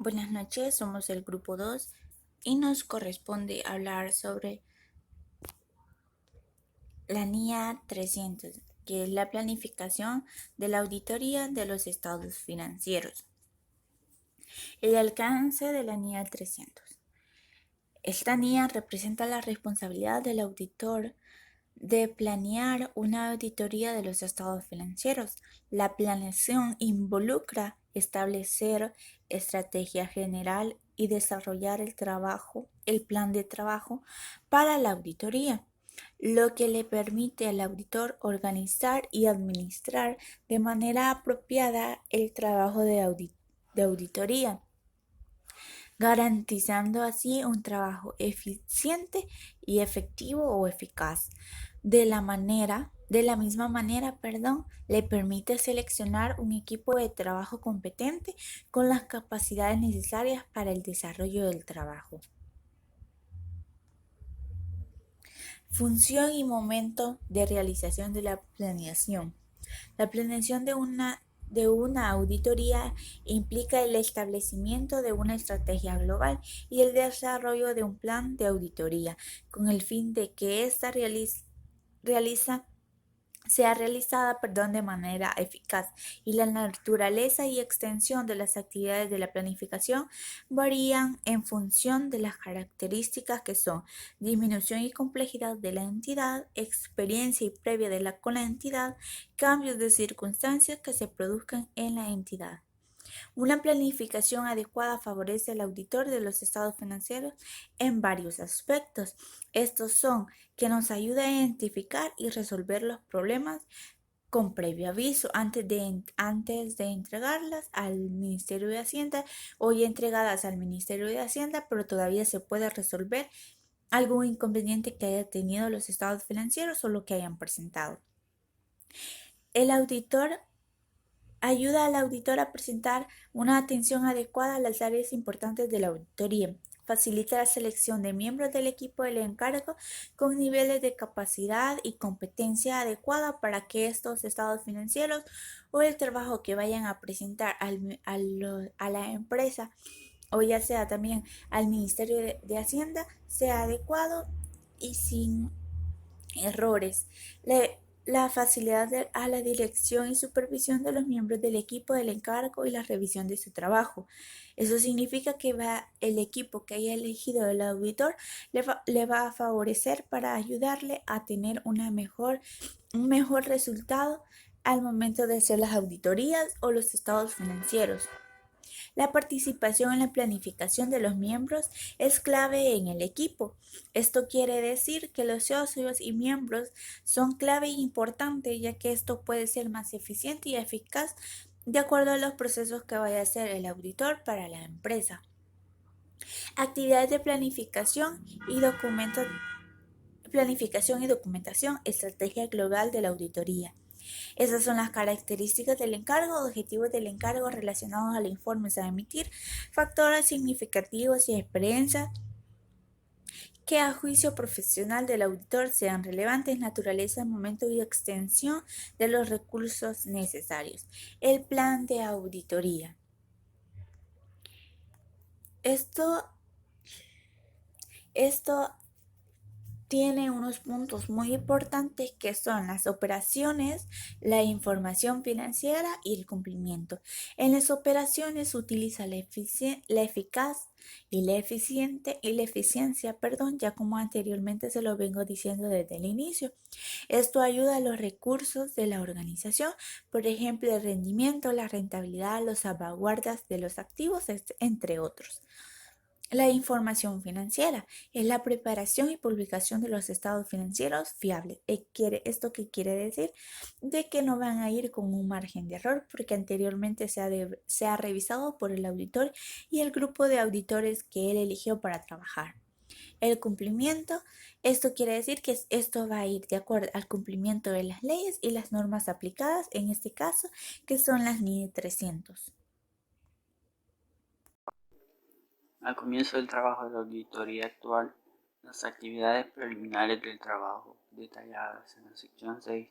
Buenas noches, somos el grupo 2 y nos corresponde hablar sobre la NIA 300, que es la planificación de la auditoría de los estados financieros. El alcance de la NIA 300. Esta NIA representa la responsabilidad del auditor de planear una auditoría de los estados financieros. La planeación involucra establecer estrategia general y desarrollar el plan de trabajo para la auditoría, lo que le permite al auditor organizar y administrar de manera apropiada el trabajo de auditoría, garantizando así un trabajo eficiente y efectivo o eficaz. De la misma manera, le permite seleccionar un equipo de trabajo competente con las capacidades necesarias para el desarrollo del trabajo. Función y momento de realización de la planeación. La planeación de una auditoría implica el establecimiento de una estrategia global y el desarrollo de un plan de auditoría con el fin de que ésta sea realizada de manera eficaz, y la naturaleza y extensión de las actividades de la planificación varían en función de las características que son disminución y complejidad de la entidad, experiencia y previa con la entidad, cambios de circunstancias que se produzcan en la entidad. Una planificación adecuada favorece al auditor de los estados financieros en varios aspectos. Estos son que nos ayuda a identificar y resolver los problemas con previo aviso antes de entregarlas al Ministerio de Hacienda, o ya entregadas al Ministerio de Hacienda, pero todavía se puede resolver algún inconveniente que haya tenido los estados financieros o lo que hayan presentado. El auditor ayuda al auditor a presentar una atención adecuada a las áreas importantes de la auditoría. Facilita la selección de miembros del equipo del encargo con niveles de capacidad y competencia adecuada para que estos estados financieros o el trabajo que vayan a presentar a la empresa, o ya sea también al Ministerio de Hacienda, sea adecuado y sin errores. La facilidad a la dirección y supervisión de los miembros del equipo del encargo y la revisión de su trabajo. Eso significa que el equipo que haya elegido el auditor le va a favorecer para ayudarle a tener un mejor resultado al momento de hacer las auditorías o los estados financieros. La participación en la planificación de los miembros es clave en el equipo. Esto quiere decir que los socios y miembros son clave e importante, ya que esto puede ser más eficiente y eficaz de acuerdo a los procesos que vaya a hacer el auditor para la empresa. Actividades de planificación y documentación, estrategia global de la auditoría. Esas son las características del encargo, objetivos del encargo relacionados al informe a emitir, factores significativos y experiencias que a juicio profesional del auditor sean relevantes, naturaleza, momento y extensión de los recursos necesarios. El plan de auditoría. Esto tiene unos puntos muy importantes que son las operaciones, la información financiera y el cumplimiento. En las operaciones se utiliza la eficaz y la eficiencia, ya como anteriormente se lo vengo diciendo desde el inicio. Esto ayuda a los recursos de la organización, por ejemplo, el rendimiento, la rentabilidad, las salvaguardas de los activos, entre otros. La información financiera es la preparación y publicación de los estados financieros fiables. ¿Esto qué quiere decir? De que no van a ir con un margen de error porque anteriormente se ha revisado por el auditor y el grupo de auditores que él eligió para trabajar. El cumplimiento, esto quiere decir que esto va a ir de acuerdo al cumplimiento de las leyes y las normas aplicadas, en este caso, que son las NIE 300. Al comienzo del trabajo de la auditoría actual, las actividades preliminares del trabajo, detalladas en la sección 6,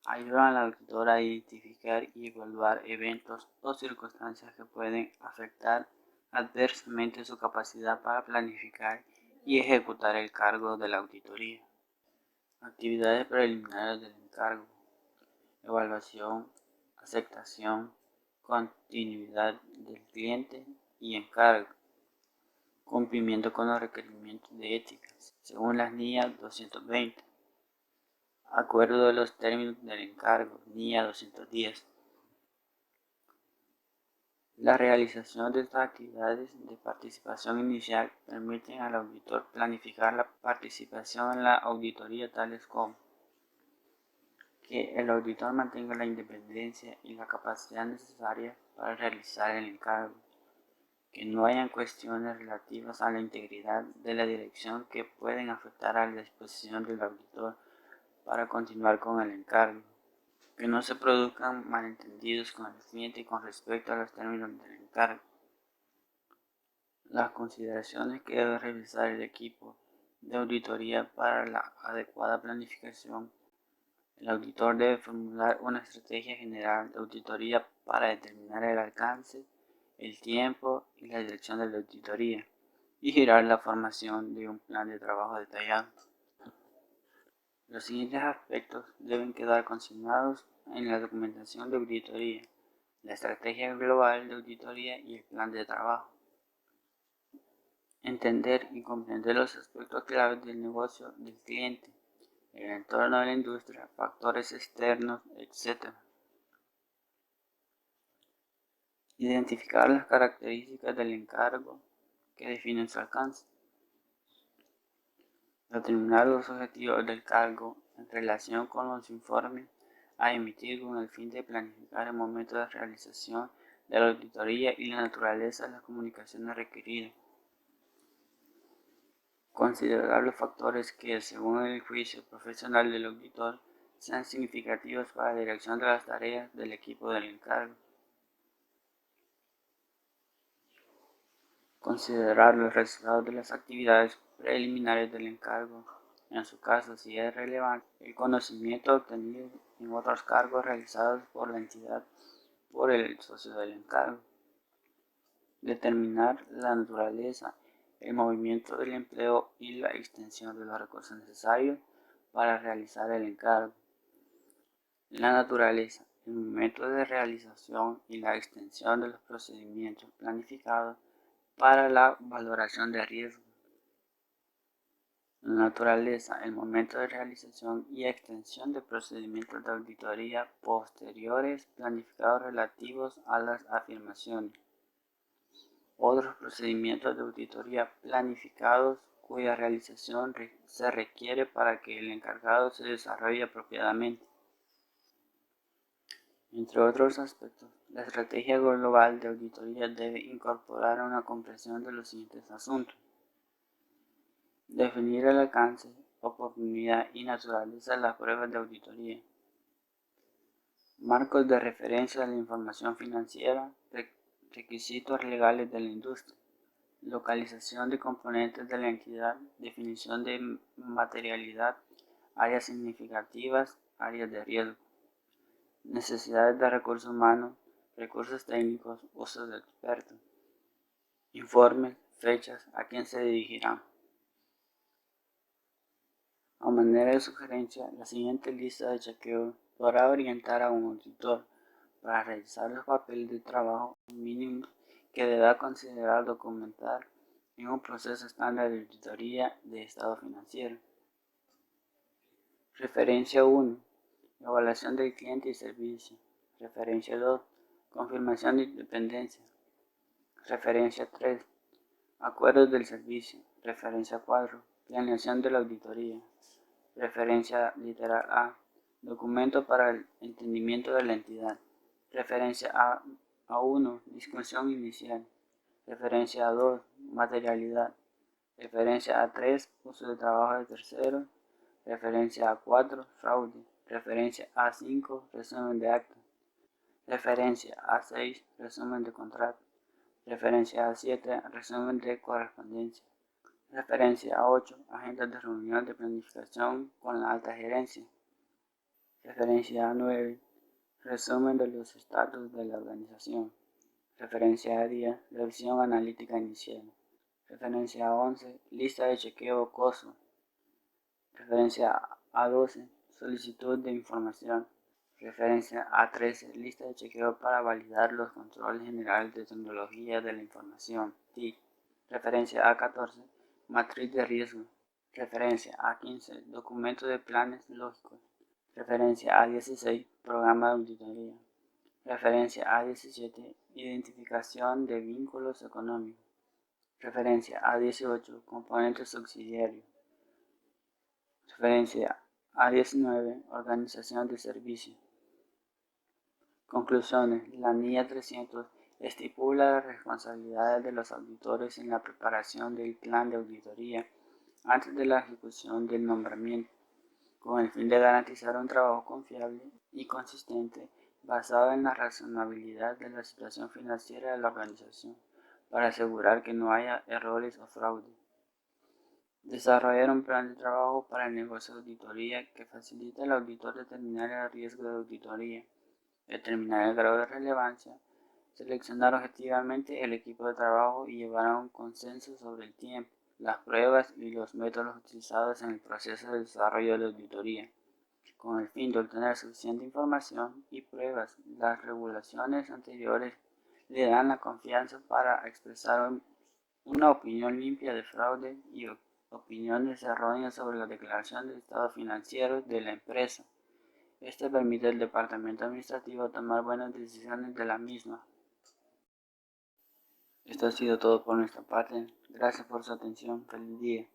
ayudan al auditor a identificar y evaluar eventos o circunstancias que pueden afectar adversamente su capacidad para planificar y ejecutar el cargo de la auditoría. Actividades preliminares del encargo: evaluación, aceptación, continuidad del cliente y encargo, cumplimiento con los requerimientos de ética, según las NIA 220, acuerdo de los términos del encargo, NIA 210. La realización de estas actividades de participación inicial permiten al auditor planificar la participación en la auditoría, tales como que el auditor mantenga la independencia y la capacidad necesaria para realizar el encargo, que no hayan cuestiones relativas a la integridad de la dirección que pueden afectar a la disposición del auditor para continuar con el encargo, que no se produzcan malentendidos con el cliente con respecto a los términos del encargo. Las consideraciones que debe revisar el equipo de auditoría para la adecuada planificación: el auditor debe formular una estrategia general de auditoría para determinar el alcance, el tiempo y la dirección de la auditoría y girar la formación de un plan de trabajo detallado. Los siguientes aspectos deben quedar consignados en la documentación de auditoría: la estrategia global de auditoría y el plan de trabajo. Entender y comprender los aspectos claves del negocio del cliente, el entorno de la industria, factores externos, etc. Identificar las características del encargo que definen su alcance. Determinar los objetivos del cargo en relación con los informes a emitir con el fin de planificar el momento de realización de la auditoría y la naturaleza de las comunicaciones requeridas. Considerar los factores que, según el juicio profesional del auditor, sean significativos para la dirección de las tareas del equipo del encargo. Considerar los resultados de las actividades preliminares del encargo, en su caso si es relevante, el conocimiento obtenido en otros cargos realizados por la entidad por el socio del encargo. Determinar la naturaleza, el movimiento del empleo y la extensión de los recursos necesarios para realizar el encargo. La naturaleza, el momento de realización y la extensión de los procedimientos planificados para la valoración de riesgo. La naturaleza, el momento de realización y extensión de procedimientos de auditoría posteriores planificados relativos a las afirmaciones. Otros procedimientos de auditoría planificados cuya realización se requiere para que el encargado se desarrolle apropiadamente. Entre otros aspectos, la estrategia global de auditoría debe incorporar una comprensión de los siguientes asuntos: definir el alcance, oportunidad y naturaleza de las pruebas de auditoría, marcos de referencia de la información financiera, requisitos legales de la industria, localización de componentes de la entidad, definición de materialidad, áreas significativas, áreas de riesgo, necesidades de recursos humanos, recursos técnicos, usos de expertos, informes, fechas, a quién se dirigirán. A manera de sugerencia, la siguiente lista de chequeo podrá orientar a un auditor para realizar los papeles de trabajo mínimos que deberá considerar documentar en un proceso estándar de auditoría de estado financiero. Referencia 1. Evaluación del cliente y servicio. Referencia 2. Confirmación de independencia. Referencia 3. Acuerdos del servicio. Referencia 4. Planeación de la auditoría. Referencia literal A. Documento para el entendimiento de la entidad. Referencia A1. Discusión inicial. Referencia A2. Materialidad. Referencia A3. Uso de trabajo de terceros. Referencia A4. Fraude. Referencia A5. Resumen de acta. Referencia A6. Resumen de contrato. Referencia A7. Resumen de correspondencia. Referencia A8. Agendas de reunión de planificación con la alta gerencia. Referencia A9. Resumen de los estatus de la organización. Referencia A10, revisión analítica inicial. Referencia A11, lista de chequeo COSO. Referencia A12, solicitud de información. Referencia A13, lista de chequeo para validar los controles generales de tecnología de la información, TIC. Referencia A14, matriz de riesgo. Referencia A15, documento de planes lógicos. Referencia A16, programa de auditoría. Referencia A17, identificación de vínculos económicos. Referencia A18, componentes subsidiarios. Referencia A19, organización de servicios. Conclusiones. La NIA 300 estipula las responsabilidades de los auditores en la preparación del plan de auditoría antes de la ejecución del nombramiento, con el fin de garantizar un trabajo confiable y consistente basado en la razonabilidad de la situación financiera de la organización, para asegurar que no haya errores o fraude. Desarrollar un plan de trabajo para el negocio de auditoría que facilite al auditor determinar el riesgo de auditoría, determinar el grado de relevancia, seleccionar objetivamente el equipo de trabajo y llevar a un consenso sobre el tiempo, las pruebas y los métodos utilizados en el proceso de desarrollo de la auditoría, con el fin de obtener suficiente información y pruebas. Las regulaciones anteriores le dan la confianza para expresar una opinión limpia de fraude y opiniones erróneas sobre la declaración de estado financiero de la empresa. Esto permite al departamento administrativo tomar buenas decisiones de la misma. Esto ha sido todo por nuestra parte. Gracias por su atención. Feliz día.